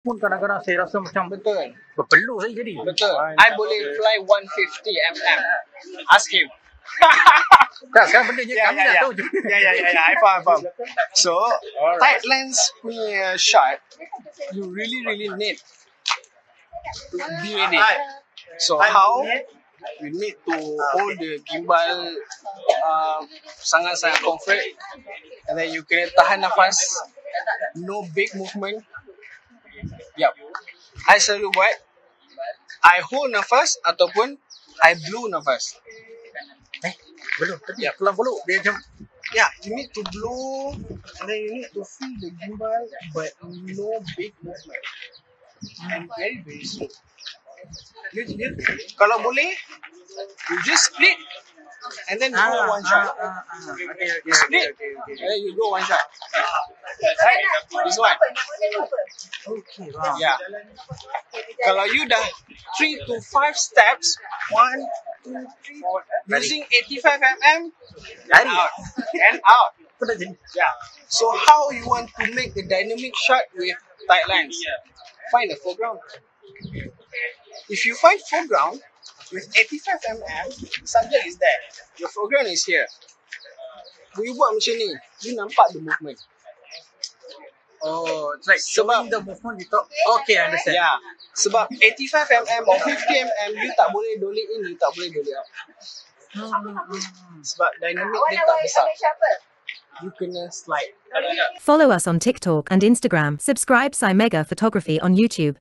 pun kadang-kadang saya rasa macam Betul. berpeluh saya jadi. Betul. I boleh fly 150 mm. Ask him. Tak, sekarang benda je Ya, kami nak tahu je. I faham. So, tight lens punya shot, you really need to be in it. So, how? You need to hold the gimbal sangat-sangat comfort, and then you kena tahan nafas, no big movement. Yup. I selalu buat, I hold nafas ataupun I blow nafas. Belum, tadi kelam belum. Dia macam, Yeah, you need to blow and then you need to feel the gimbal but no big movement. And very slow. You kalau boleh, you just split and then go one shot. Split and then you go one shot. Right? This one. okay, wow. Yeah. Kalau you dah 3 to 5 steps, 1, 2, 3, using 85 mm, Lari. and out. Apa dah jadi? Yeah. So how you want to make the dynamic shot with tight lens? Find a foreground. If you find foreground with 85 mm, subject is there. Your foreground is here. You buat macam ni, you nampak the movement. Oh, it's like Sebab- showing the movement you talk. Okay, I understand. Yeah. Sebab 85 mm or 50 mm, you tak boleh dolly in, you tak boleh dolly out. Sebab dynamic dia tak besar. You kena slide. Follow us on TikTok and Instagram. Subscribe Mega Photography on YouTube.